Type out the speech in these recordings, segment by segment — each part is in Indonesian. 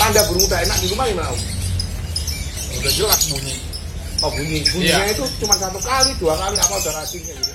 Anda burung udah enak di rumah gimana Om? Udah jelas bunyi. Oh bunyinya itu cuma 1 kali, 2 kali apa udah racingnya gitu.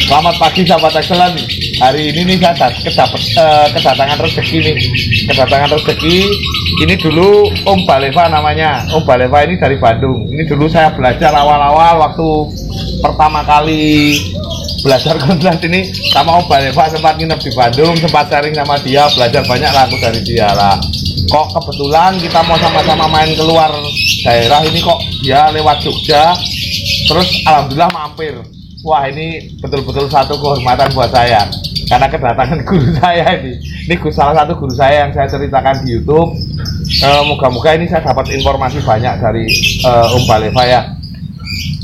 Selamat pagi sahabat excellent. Hari ini nih saya kedatangan rezeki nih. Kedatangan rezeki. Ini dulu Om Baleva namanya. Om Baleva ini dari Bandung. Ini dulu saya belajar awal-awal waktu pertama kali belajar konslet ini sama Om Baleva, sempat nginep di Bandung, sempat sharing sama dia, belajar banyak lagu dari dia lah. Kok kebetulan kita mau sama-sama main keluar daerah ini kok dia lewat Jogja. Terus alhamdulillah mampir. Wah, ini betul-betul satu kehormatan buat saya karena kedatangan guru saya ini salah satu guru saya yang saya ceritakan di YouTube. Moga-moga ini saya dapat informasi banyak dari Om Baleva ya.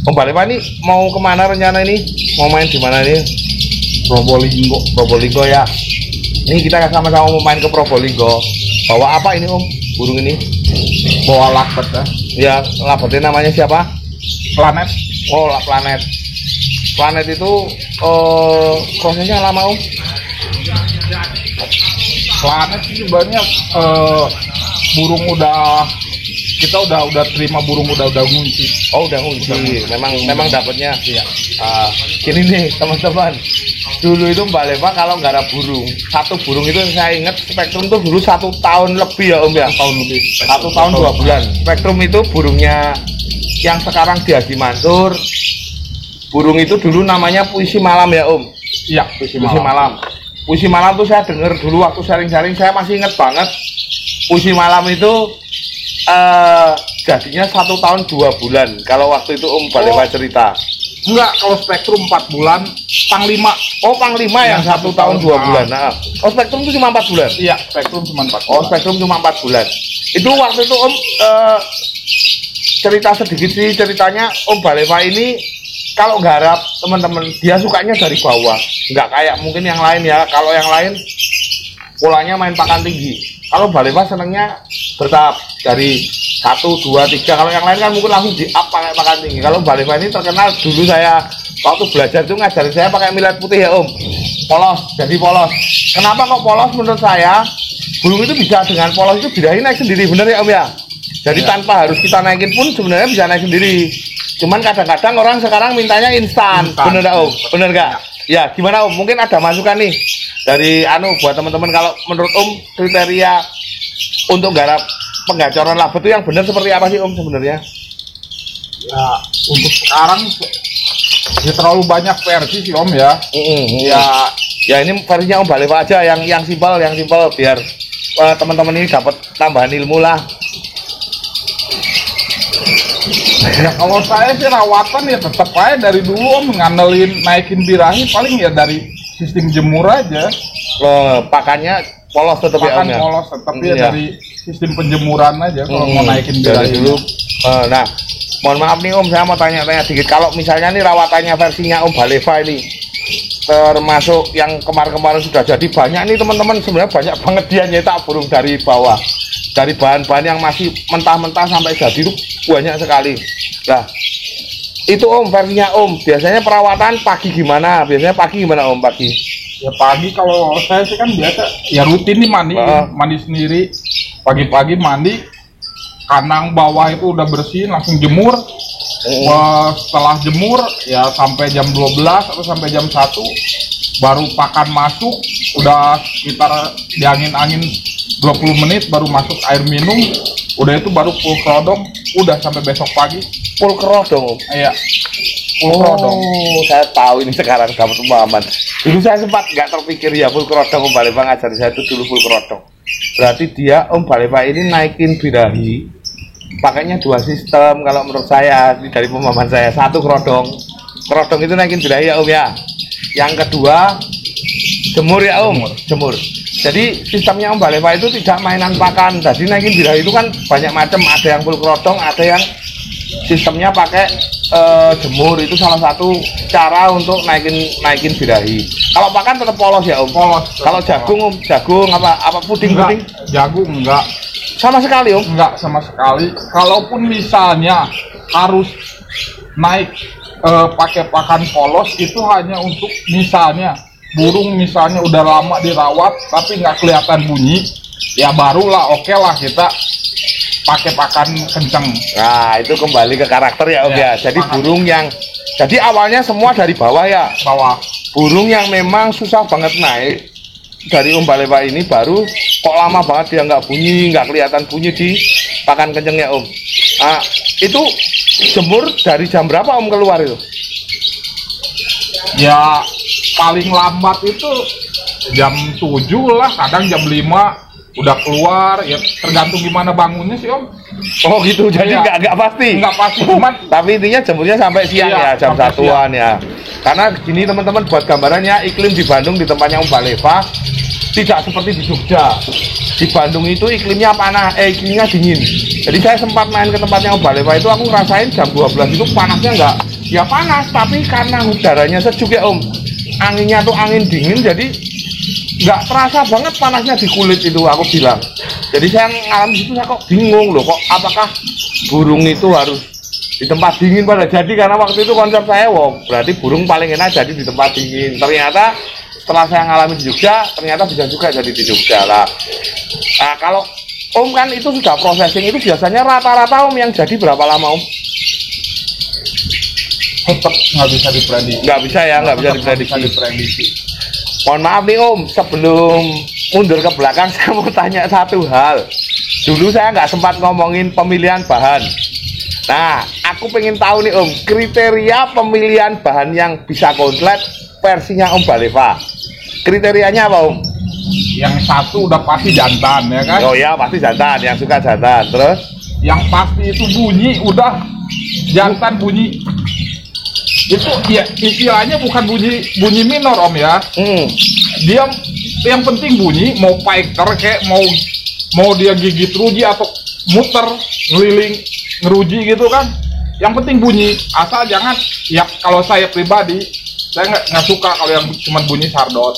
Om Baleva ini mau kemana rencana ini? Mau main di mana nih? Probolinggo ya. Ini kita sama-sama mau main ke Probolinggo. Bawa apa ini Om? Burung ini? Bawa lakbet ya. Ya, lakbetnya namanya siapa? Planet. Oh, Planet. Planet itu prosesnya lama Om? Planet sih sebenarnya burung kita udah terima burung udah ngunci. Oh, udah ngunci. Memang dapatnya. Iya. Gini nih teman-teman. Dulu itu Mbak Leva kalau nggak ada burung, satu burung itu saya ingat Spektrum tuh dulu 1 tahun lebih ya Om ya. 1 tahun lebih. 1 tahun 2 bulan. Spektrum itu burungnya yang sekarang di Haji Mansur. Burung itu dulu namanya puisi malam ya Om. Iya, puisi malam. Puisi malam tuh saya dengar dulu waktu sharing-sharing, saya masih inget banget. Puisi malam itu jadinya 1 tahun 2 bulan. Kalau waktu itu Om Baleva cerita. Enggak, kalau Spektrum 4 bulan, Panglima. Oh, Panglima yang 1 tahun 2 bulan. Nah, oh Spektrum itu cuma 4 bulan. Iya, Spektrum cuma 4 bulan. Oh, Spektrum cuma 4 bulan. Itu waktu itu Om cerita sedikit sih ceritanya Om Baleva ini kalau garap teman-teman dia sukanya dari bawah, nggak kayak mungkin yang lain ya. Kalau yang lain polanya main pakan tinggi, kalau Baleva senengnya bertahap dari 1, 2, 3. Kalau yang lain kan mungkin langsung di up pakai pakan tinggi. Kalau Baleva ini terkenal dulu saya waktu belajar itu ngajarin saya pakai millet putih ya Om, polos, jadi polos. Kenapa kok polos? Menurut saya burung itu bisa dengan polos itu birahi naik sendiri, bener ya Om ya. Jadi tanpa harus kita naikin pun sebenarnya bisa naik sendiri. Cuman kadang-kadang orang sekarang mintanya instan. Bener gak Om? Bener gak? Ya gimana Om? Mungkin ada masukan nih dari buat teman-teman, kalau menurut Om kriteria untuk garap penggacoran labet itu yang benar seperti apa sih Om sebenarnya? Ya untuk sekarang ya terlalu banyak versi sih Om ya. Ya ini versinya Om Baleva aja yang simpel biar teman-teman ini dapat tambahan ilmu lah. Ya kalau saya sih rawatan ya tetap aja dari dulu Om ngandelin naikin birahi paling ya dari sistem jemur aja. Pakannya polos tetap ya Om ya. Polos tetap ya dari sistem penjemuran aja kalau mau naikin birahi dulu. Nah, mohon maaf nih Om, saya mau tanya-tanya dikit. Kalau misalnya nih rawatannya versinya Om Baleva ini termasuk yang kemarin-kemarin sudah jadi banyak nih teman-teman, sebenarnya banyak banget dia nyetak burung dari bawah. Dari bahan-bahan yang masih mentah-mentah sampai jadi itu banyak sekali. Nah, itu Om versinya Om. Biasanya perawatan pagi gimana? Biasanya pagi gimana Om pagi? Ya pagi kalau saya sih kan biasa ya rutin nih mandi sendiri. Pagi-pagi mandi, kandang bawah itu udah bersihin langsung jemur. Setelah jemur ya sampai jam 12 atau sampai jam 1 baru pakan masuk, udah sekitar di angin-angin 20 menit baru masuk air minum, udah itu baru full kerodong, udah sampai besok pagi full kerodong. Iya, full kerodong. Saya tahu ini sekarang dapat pemahaman. Dulu saya sempat nggak terpikir ya full kerodong. Om Baleva ngajari saya itu dulu full kerodong. Berarti dia Om Baleva ini naikin birahi pakainya 2 sistem kalau menurut saya dari pemahaman saya. 1 kerodong itu naikin birahi ya Om ya. Yang kedua jemur ya Om, jemur. Jadi sistemnya Om Baleva itu tidak mainan pakan. Jadi naikin birahi itu kan banyak macam, ada yang full kerodong, ada yang sistemnya pakai jemur. Itu salah satu cara untuk naikin birahi. Kalau pakan tetap polos ya Om. Polos. Kalau jagung Om, jagung apa puding? Jagung enggak. Sama sekali Om. Enggak sama sekali. Kalaupun misalnya harus naik pakai pakan polos, itu hanya untuk misalnya burung misalnya udah lama dirawat tapi nggak kelihatan bunyi, ya barulah oke lah kita pakai pakan kenceng. Nah itu kembali ke karakter ya Om ya. Jadi burung yang jadi awalnya semua dari bawah ya. Bawah. Burung yang memang susah banget naik dari Om Baleva ini baru kok lama banget dia nggak bunyi, nggak kelihatan bunyi di pakan kencengnya Om. Nah, itu jemur dari jam berapa Om keluar itu? Ya paling lambat itu jam 7 lah, kadang jam 5 udah keluar, ya tergantung gimana bangunnya sih Om. Oh gitu, jadi Iya. nggak pasti. Nggak pasti, cuman Tapi intinya jemurnya sampai siang Iya, ya, jam sampai 1-an ya. Karena gini teman-teman, buat gambarannya iklim di Bandung di tempatnya Om Baleva tidak seperti di Jogja. Di Bandung itu iklimnya panas, iklimnya dingin. Jadi saya sempat main ke tempatnya Om Baleva itu, aku ngerasain jam 12 itu panasnya nggak, ya panas, tapi karena udaranya sejuk ya Om, anginnya tuh angin dingin, jadi nggak terasa banget panasnya di kulit itu, aku bilang. Jadi saya ngalamin situ, saya kok bingung loh, kok apakah burung itu harus di tempat dingin pada jadi, karena waktu itu konsep saya, wow, berarti burung paling enak jadi di tempat dingin. Ternyata setelah saya ngalamin di Jogja, ternyata bisa juga jadi di Jogja lah. Nah kalau Om kan itu sudah processing, itu biasanya rata-rata Om yang jadi berapa lama Om? tetap nggak bisa diprediksi. Nggak bisa ya, nggak bisa Tetap diprediksi. Mohon maaf nih Om, sebelum mundur ke belakang saya mau tanya satu hal. Dulu saya nggak sempat ngomongin pemilihan bahan. Nah, aku pengen tahu nih Om, kriteria pemilihan bahan yang bisa konslet versinya Om Baleva. Kriterianya apa Om? Yang satu udah pasti jantan ya kan. Oh ya, pasti jantan, yang suka jantan. Terus? Yang pasti itu bunyi, udah jantan bunyi. Itu ya istilahnya bukan bunyi minor Om ya. Dia yang penting bunyi, mau piker kayak mau dia gigit ruji atau muter ngeliling ngeruji gitu kan, yang penting bunyi, asal jangan ya. Kalau saya pribadi saya nggak suka kalau yang cuma bunyi sardot.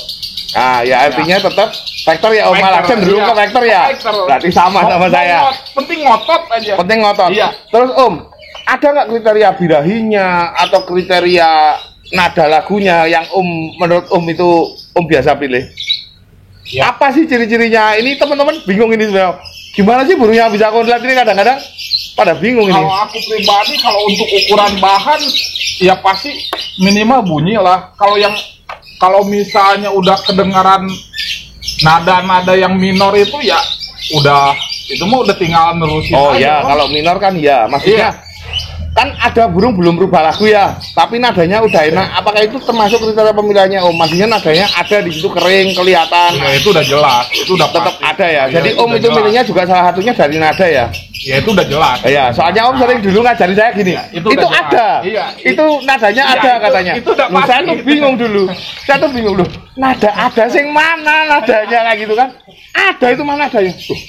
Nah ya artinya tetap vektor ya Om, malah cenderung ke vektor ya. Berarti sama saya. Penting ngotot aja. Penting ngotot. Iya. Terus Om, ada nggak kriteria birahinya atau kriteria nada lagunya yang menurut Om itu Om biasa pilih? Ya. Apa sih ciri-cirinya? Ini teman-teman bingung ini sebenarnya. Gimana sih burung yang bisa konslet ini, kadang-kadang pada bingung ini. Kalau aku pribadi, kalau untuk ukuran bahan ya pasti minimal bunyi lah. Kalau misalnya udah kedengaran nada-nada yang minor itu ya udah, itu mah udah tinggal nerusin Oh aja, ya, Om. kalau minor kan ya, maksudnya kan ada burung belum berubah lagu ya, tapi nadanya udah enak. Apakah itu termasuk kriteria pemilihannya Om? Maksudnya nadanya ada di situ, kering, kelihatan. Ya, itu udah jelas, itu udah Tetap pasti. ada ya. Iya, Jadi Om udah itu jelas. milihnya juga salah satunya dari nada ya. Ya itu udah jelas. Iya, soalnya Om sering dulu ngajarin saya gini. Ya, itu itu udah jelas. ada. Iya, itu nadanya iya, ada itu- katanya. itu udah Loh, saya pasti. tuh bingung dulu. Saya tuh bingung loh. Nada ada sing mana nadanya kayak gitu kan? Ada itu mana nadanya? Tuh.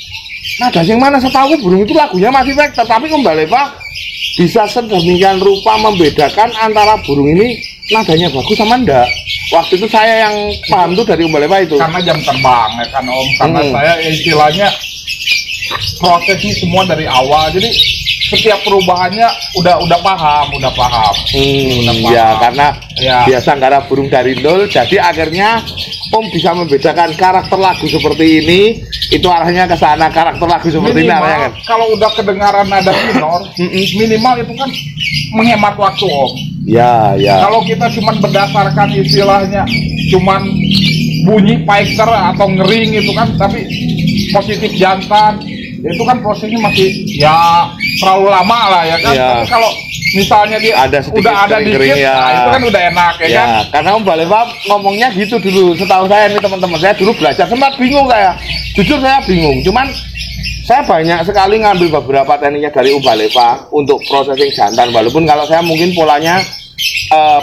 Nada yang mana, setahu burung itu lagunya masih vektor, tapi Om Baleva bisa sedemikian rupa membedakan antara burung ini nadanya bagus sama enggak. Waktu itu saya yang paham tuh dari Om Baleva itu. Karena jam terbang ya kan Om, karena saya istilahnya prosesnya semua dari awal, jadi setiap perubahannya udah paham. Udah paham. Ya karena Ya. biasa karena burung dari nol, jadi akhirnya Om bisa membedakan karakter lagu seperti ini, itu arahnya ke sana, karakter lagu seperti ini arahnya kan. Kalau udah kedengaran nada minor, minimal itu kan menghemat waktu Om. Ya. Kalau kita cuman berdasarkan istilahnya cuman bunyi piker atau ngering itu kan, tapi positif jantan, itu kan prosesnya masih ya terlalu lama lah ya kan. Iya. Tapi kalau misalnya dia Ada sedikit udah ada kering-kering, dikit, ya. nah itu kan udah enak ya, kan. Ya, karena Om Baleva ngomongnya gitu dulu. Setahu saya nih teman-teman, saya dulu belajar sempat bingung saya. Jujur saya bingung. Cuman saya banyak sekali ngambil beberapa tekniknya dari Om Baleva untuk processing jantan. Walaupun kalau saya mungkin polanya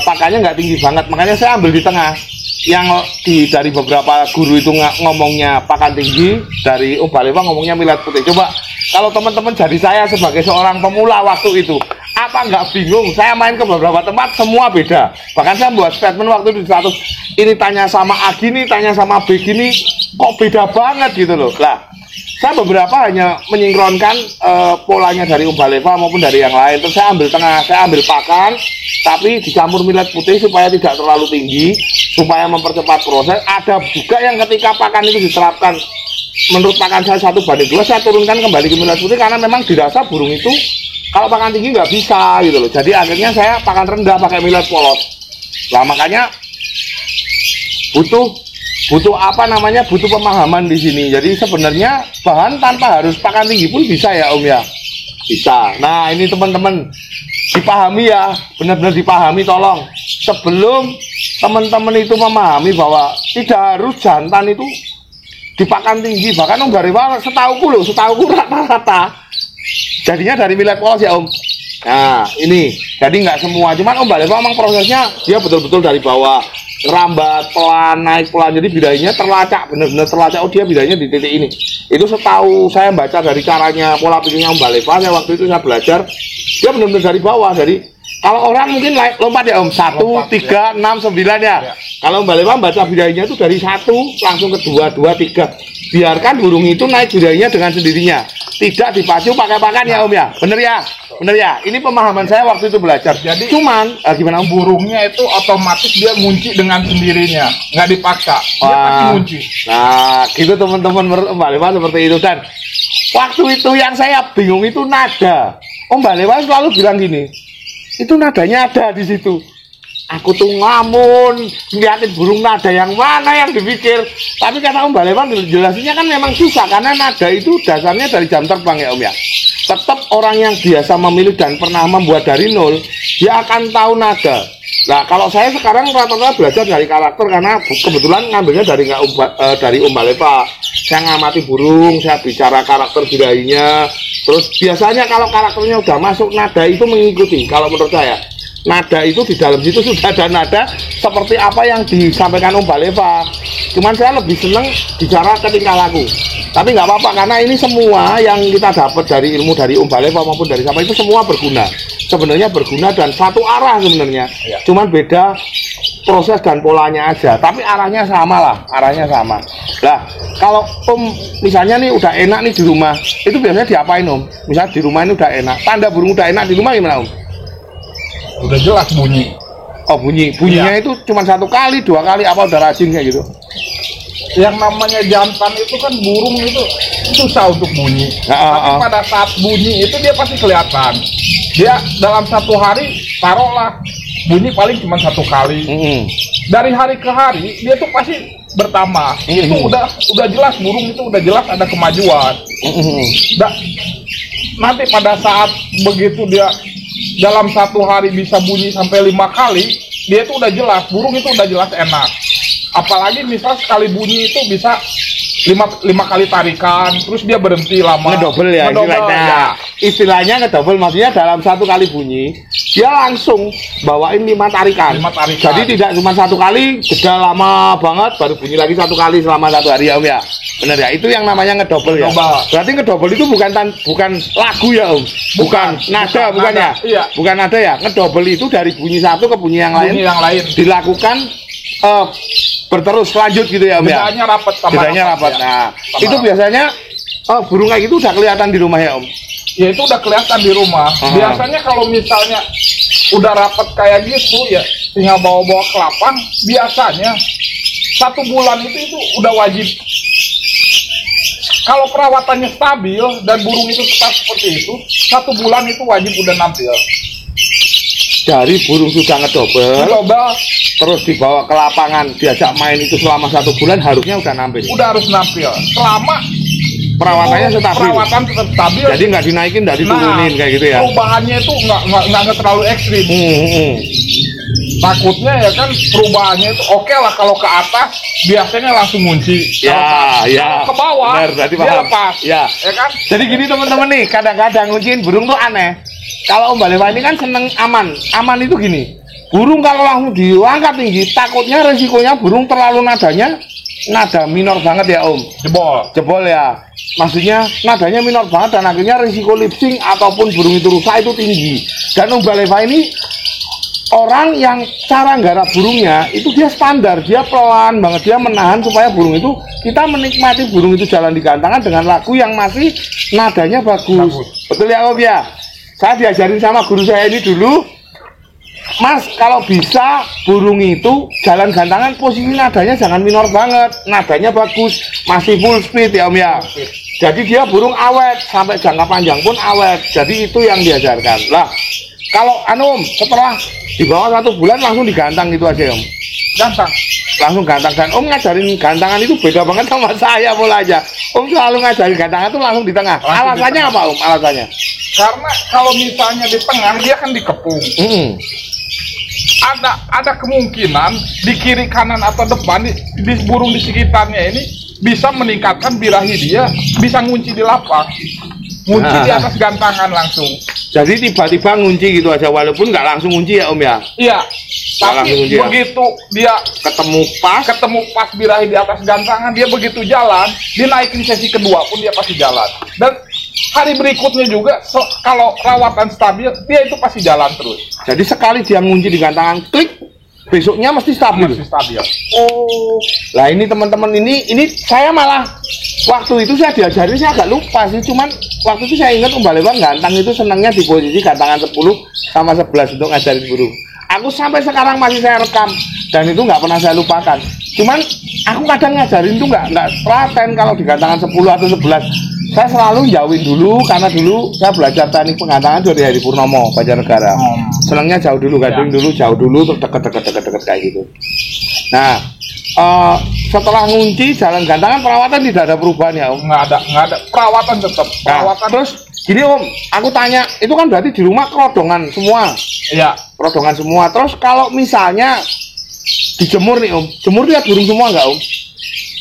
pakannya nggak tinggi banget, makanya saya ambil di tengah. yang dari beberapa guru itu ngomongnya pakan tinggi, dari Om Balewa ngomongnya millet putih. Coba kalau teman-teman jadi saya sebagai seorang pemula waktu itu, apa nggak bingung? Saya main ke beberapa tempat semua beda. Bahkan saya buat statement waktu itu di status, ini tanya sama A gini, tanya sama B gini, kok beda banget gitu loh. Lah, saya beberapa hanya menyingkronkan polanya dari Om Balewa maupun dari yang lain. Terus saya ambil tengah, saya ambil pakan, tapi dicampur millet putih supaya tidak terlalu tinggi, supaya mempercepat proses. Ada juga yang ketika pakan itu diterapkan, menurut pakan saya 1:2, saya turunkan kembali ke millet putih karena memang dirasa burung itu kalau pakan tinggi nggak bisa gitu loh. Jadi akhirnya saya pakan rendah pakai millet polos. Nah makanya butuh butuh pemahaman di sini. Jadi sebenarnya bahan tanpa harus pakan tinggi pun bisa ya Om ya, bisa. Nah ini teman-teman dipahami ya, benar-benar dipahami tolong. Sebelum teman-teman itu memahami bahwa tidak harus jantan itu dipakan tinggi. Bahkan Om Balewa setauku rata-rata jadinya dari millet polos ya Om. Nah ini jadi nggak semua, cuman Om Balewa memang prosesnya dia betul-betul dari bawah, rambat pelan, naik pelan, jadi bidainya terlacak, benar-benar terlacak. Oh dia bidainya di titik ini. Itu setahu saya baca dari caranya pola pikirnya Om Balewa. Saya waktu itu saya belajar, dia benar-benar dari bawah. Jadi kalau orang mungkin lompat ya Om, 1, 3, 6, 9 ya. Kalau Om Balewa baca bidainya itu dari 1 langsung ke 2, 2, 3. Biarkan burung itu naik bidainya dengan sendirinya, tidak dipacu pakai pakan ya Om ya. Bener ya? Bener ya? Ini pemahaman saya waktu itu belajar. Jadi cuman gimana Om? Burungnya itu otomatis dia ngunci dengan sendirinya, nggak dipaksa, dia pasti ngunci. Nah gitu teman-teman, Om Balewa seperti itu. Dan waktu itu yang saya bingung itu nada. Om Balewa selalu bilang gini, itu nadanya ada di situ. Aku tuh ngamun ngeliatin burung nada yang mana yang dipikir. Tapi kata Om Balewa jelasinnya kan memang susah, karena nada itu dasarnya dari jam terbang ya Om ya. Tetap orang yang biasa memilih dan pernah membuat dari nol, dia akan tahu nada. Nah kalau saya sekarang rata-rata belajar dari karakter, karena kebetulan ngambilnya dari Om Balewa. Saya ngamati burung, saya bicara karakter bidainya. Terus biasanya kalau karakternya udah masuk, nada itu mengikuti. Kalau menurut saya, nada itu di dalam situ sudah ada nada seperti apa yang disampaikan Om Balewa. Cuman saya lebih seneng bicara ke tingkah laku. Tapi nggak apa-apa, karena ini semua yang kita dapat dari ilmu dari Om Balewa maupun dari siapa itu semua berguna. Sebenarnya berguna dan satu arah sebenarnya. Ya. Cuman beda proses dan polanya aja. Tapi arahnya sama lah, arahnya sama. Lah, kalau Om misalnya nih udah enak nih di rumah, itu biasanya diapain Om? Misalnya di rumah ini udah enak, tanda burung udah enak di rumah gimana Om? Udah jelas bunyi. Oh bunyinya itu cuma 1 kali, 2 kali, apa udah rajin kayak gitu? Yang namanya jantan itu kan burung itu susah untuk bunyi. Tapi pada saat bunyi itu dia pasti kelihatan. Dia dalam 1 hari taruhlah bunyi paling cuma 1 kali. Dari hari ke hari dia tuh pasti bertambah. Itu udah jelas burung itu udah jelas ada kemajuan. Nanti pada saat begitu dia dalam 1 hari bisa bunyi sampai 5 kali, dia itu udah jelas burung itu udah jelas enak. Apalagi misal sekali bunyi itu bisa 5 kali tarikan, terus dia berhenti lama. Ngedouble ya istilahnya. Ya. Istilahnya ngedouble, maksudnya dalam 1 kali bunyi dia langsung bawain 5 tarikan. 5 tarikan. Jadi tidak cuma 1 kali jeda lama banget baru bunyi lagi 1 kali selama 1 hari ya Om ya. Benar ya, itu yang namanya ngedouble ya. Berarti ngedouble itu bukan lagu ya Om, bukan nada, bukan ya? Iya. Bukan nada ya. Ngedouble itu dari bunyi 1 ke bunyi yang lain. Dilakukan berterus lanjut gitu ya Om ya. Bedanya rapat. Nah, itu biasanya burung kayak gitu udah kelihatan di rumah ya Om. Ya itu udah kelihatan di rumah. Biasanya kalau misalnya udah rapat kayak gitu ya, tinggal bawa-bawa ke lapang, biasanya 1 bulan itu udah wajib. Kalau perawatannya stabil dan burung itu tetap seperti itu, 1 bulan itu wajib udah nampil. Dari burung sudah ngedouble, terus dibawa ke lapangan, diajak main itu selama 1 bulan harusnya udah nampil. Udah harus nampil. Selama perawatannya stabil. Perawatan tetap stabil. Jadi nggak dinaikin, nggak diturunin kayak gitu ya. Perubahannya itu nggak terlalu ekstrim. Takutnya ya kan perubahannya itu oke lah kalau ke atas biasanya langsung ngunci. Kalau ke bawah berarti dia lepas. Ya kan? Jadi gini teman-teman nih, kadang-kadang ngunciin burung tuh aneh. Kalau Om Balewa ini kan seneng aman. Aman itu gini. Burung kalau langsung diangkat tinggi, takutnya resikonya burung terlalu nadanya nada minor banget ya Om. Jebol ya. Maksudnya nadanya minor banget dan akhirnya risiko lip sync ataupun burung itu rusak itu tinggi. Dan Om Baleva ini orang yang cara nggarap burungnya itu dia standar, dia pelan banget, dia menahan supaya burung itu kita menikmati burung itu jalan di gantangan dengan lagu yang masih nadanya bagus. Betul ya Om ya? Saya diajarin sama guru saya ini dulu, Mas, kalau bisa burung itu jalan gantangan posisi nadanya jangan minor banget, nadanya bagus, masih full speed ya Om ya. Jadi dia burung awet sampai jangka panjang pun awet. Jadi itu yang diajarkan. Lah, kalau Om setelah di bawah 1 bulan langsung digantang gitu aja Om. Gantang. Langsung gantang dan Om ngajarin gantangan itu beda banget sama saya mulanya. Om selalu ngajarin gantangan itu langsung di tengah. Alasannya apa Om? Alasannya? Karena kalau misalnya di tengah dia kan dikepung. Ada kemungkinan di kiri kanan atau depan di burung di sekitarnya ini bisa meningkatkan birahi dia, bisa ngunci di lapang. Ngunci di atas gantangan langsung. Jadi tiba-tiba ngunci gitu aja walaupun nggak langsung ngunci ya Om ya? Iya. Tapi begitu dia ketemu pas birahi di atas gantangan, dia begitu jalan, dinaikin sesi kedua pun dia pasti jalan. Dan hari berikutnya juga kalau rawatan stabil dia itu pasti jalan terus. Jadi sekali dia ngunci di gantangan klik, besoknya mesti stabil. Masih stabil. Oh, lah ini teman-teman ini saya malah waktu itu saya diajarin saya agak lupa sih, cuman waktu itu saya ingat Om Baleva gantang itu senangnya di posisi gantangan 10 sama 11 untuk ngajarin burung. Aku sampai sekarang masih saya rekam dan itu nggak pernah saya lupakan. Cuman aku kadang ngajarin tuh nggak telaten kalau di gantangan 10 atau 11. Saya selalu jauhin dulu karena dulu saya belajar teknik penggantangan dari Hadi Purnomo Banjarnegara. Senangnya jauh dulu, gading dulu, jauh dulu, terus deket kayak gitu. Nah, setelah ngunci jalan gantangan perawatan tidak ada perubahan ya Om? Nggak ada perawatan tetap. Perawatan. Terus gini Om, aku tanya, itu kan berarti di rumah kerodongan semua? Iya. Kerodongan semua. Terus kalau misalnya dijemur nih Om, jemur lihat burung semua nggak Om?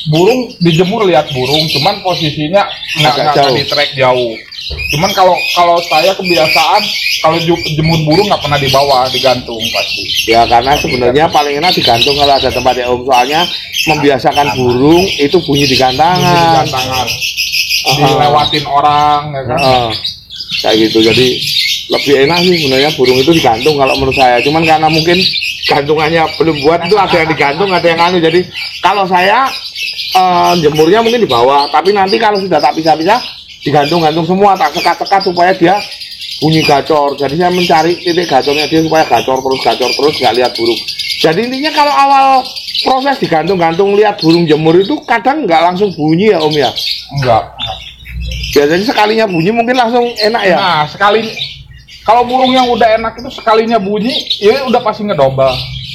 Burung dijemur lihat burung, cuman posisinya nggak di track jauh. Cuman kalau saya kebiasaan kalau jemur burung nggak pernah di bawah, digantung pasti. Ya karena sebenarnya paling enak digantung kalau ada tempat ya Om, soalnya membiasakan burung itu bunyi di gantangan. Dilewatin orang ya kan. Kayak gitu, jadi lebih enak sih sebenarnya burung itu digantung kalau menurut saya. Cuman karena mungkin gantungannya belum buat itu ada yang digantung, ada yang anu. Jadi kalau saya jemurnya mungkin di bawah, tapi nanti kalau sudah tak pisah-pisah digantung-gantung semua, tak sekat-sekat supaya dia bunyi gacor. Jadi saya mencari titik gacornya dia supaya gacor terus nggak lihat burung. Jadi intinya kalau awal proses digantung-gantung lihat burung jemur itu kadang nggak langsung bunyi ya Om ya? Enggak. Biasanya sekalinya bunyi mungkin langsung enak ya? Nah sekali kalau burung yang udah enak itu sekalinya bunyi, ya udah pasti ngedobel.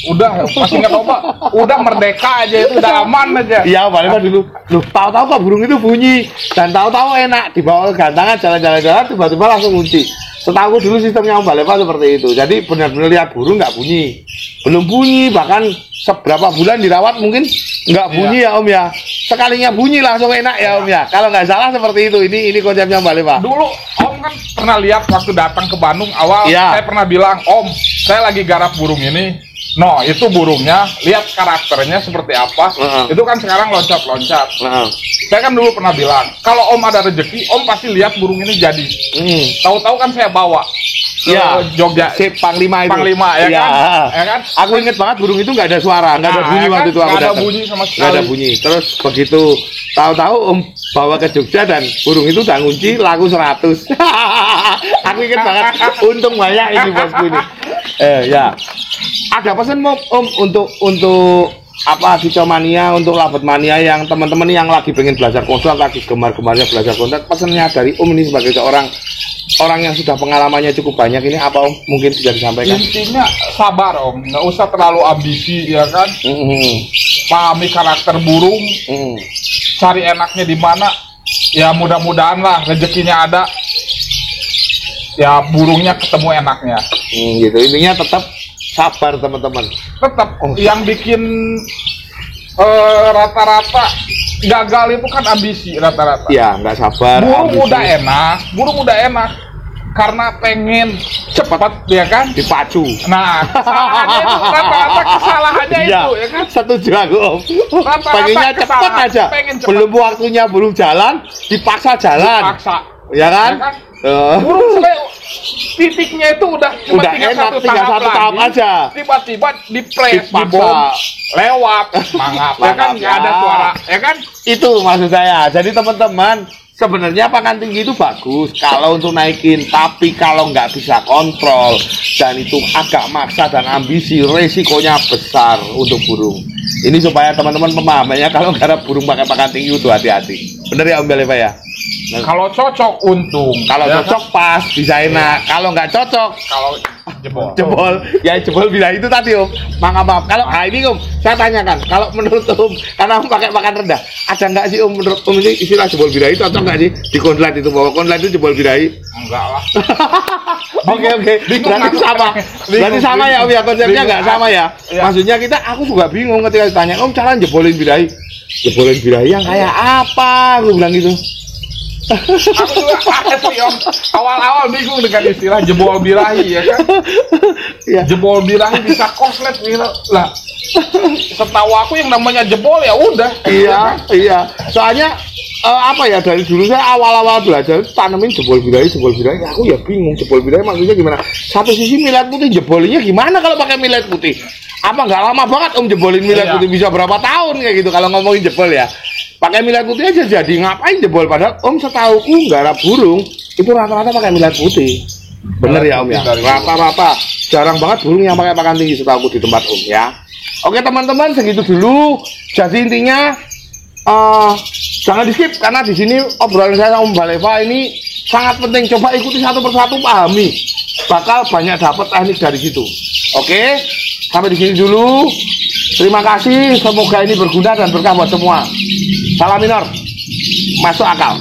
Udah pasti ngedobel, udah merdeka aja itu udah aman aja. Iya, padahal dulu, tahu-tahu kok burung itu bunyi dan tahu-tahu enak dibawa ke gantangan jalan-jalan tiba-tiba langsung kunci. Setahu dulu sistemnya Om Baleva seperti itu. Jadi benar-benar lihat burung nggak bunyi, belum bunyi bahkan seberapa bulan dirawat mungkin nggak bunyi ya Om ya. Sekalinya bunyi langsung enak ya Om ya. Kalau nggak salah seperti itu. Ini konsepnya Om Baleva. Dulu Om kan pernah lihat waktu datang ke Bandung awal, saya pernah bilang Om, saya lagi garap burung ini. No, itu burungnya, lihat karakternya seperti apa. Itu kan sekarang loncat-loncat. Saya kan dulu pernah bilang, kalau Om ada rezeki, Om pasti lihat burung ini jadi. Tahu-tahu kan saya bawa ke Jogja, si Panglima itu. Panglima ya kan? Aku inget banget burung itu nggak ada suara, nggak ada bunyi waktu itu aku datang. Nggak ada bunyi sama sekali. Nggak ada bunyi. Terus begitu tahu-tahu Om bawa ke Jogja dan burung itu udah ngunci laku 100. Aku inget banget. Untung banyak ini bosku ini. Ya. Ada pesan Om untuk apa Cicomania, untuk Lovebird Mania yang teman-teman yang lagi pengen belajar konslet, lagi gemar-gemarnya belajar konslet, pesannya dari Om ini sebagai seorang orang yang sudah pengalamannya cukup banyak ini apa Om mungkin bisa disampaikan? Intinya sabar Om, nggak usah terlalu ambisi ya kan. Pahami karakter burung, cari enaknya di mana, ya mudah-mudahan lah rezekinya ada, ya burungnya ketemu enaknya. Gitu intinya tetap sabar teman-teman. Tetap yang bikin rata-rata gagal itu kan ambisi rata-rata. Ya nggak sabar. Burung udah enak. karena pengen cepat ya kan Dipacu. nah kesalahannya itu rata-rata kesalahannya Iya, itu ya kan setuju aku Om. Rata-rata Pengennya cepet kesalahan, aja. pengen cepet. Belum waktunya, belum jalan, dipaksa jalan. paksa Ya kan? ya kan? Eh. Burung selek titiknya itu udah cuma Udah tinggal enak, satu tinggal tahap satu tahap lagi. aja. Tiba-tiba dipres, Dipaksa. dibom, lewat, mangap, ya kan? Mangap, Nggak ada ya. suara, ya kan? Itu maksud saya. Jadi teman-teman, sebenarnya pakan tinggi itu bagus kalau untuk naikin, tapi kalau nggak bisa kontrol dan itu agak maksa dan ambisi, resikonya besar untuk burung. Ini supaya teman-teman pemahamannya kalau garap burung pakai pakan tinggi itu hati-hati. Bener ya Om Beleva ya? Nah, Kalau cocok untung, kalau ya cocok pas bisa enak, kalau nggak cocok kan? Kalau jebol. jebol, ya jebol bila itu tadi Om. Maaf. Kalau ini Om, saya tanyakan, kalau menurut Om, karena Om pakai pakan rendah, ada nggak sih Om menurut Om ini istilah jebol birahi itu atau nggak sih di konlat itu bahwa konlat itu jebol birahi? Enggak lah. Oke. Bingung Berarti aku. sama. Berarti sama ya Om ya, konsepnya Bingung. nggak sama ya. Iya. Maksudnya aku juga bingung ketika ditanya Om cara jebolin birahi. Jebolin birahi yang kayak apa? Aku bilang gitu. Aku juga asli Om. Awal-awal bingung dengan istilah jebol birahi, ya kan? Iya. Jebol birahi bisa koslet gitu. Lah, setahu aku yang namanya jebol ya udah. Iya. Soalnya apa ya, dari dulu saya awal-awal belajar tanemin jebol birahi. Aku ya bingung jebol birahi maksudnya gimana. Satu sisi millet putih, jebolinnya gimana kalau pakai millet putih? Apa nggak lama banget Om jebolin millet Iya. putih, bisa berapa tahun kayak gitu kalau ngomongin jebol ya. Pakai millet putih aja jadi, ngapain jebol? Padahal Om setauku garap burung itu rata-rata pakai millet putih. Bener ya Om ya, rata-rata jarang banget burung yang pakai pakan tinggi setauku di tempat Om ya. Oke teman-teman, segitu dulu. Jadi intinya jangan di skip karena di sini obrolan saya sama Om Baleva ini sangat penting. Coba ikuti satu persatu, pahami. Bakal banyak dapat teknik dari situ. Oke, sampai di sini dulu. Terima kasih. Semoga ini berguna dan berkah buat semua. Salam minor, masuk akal.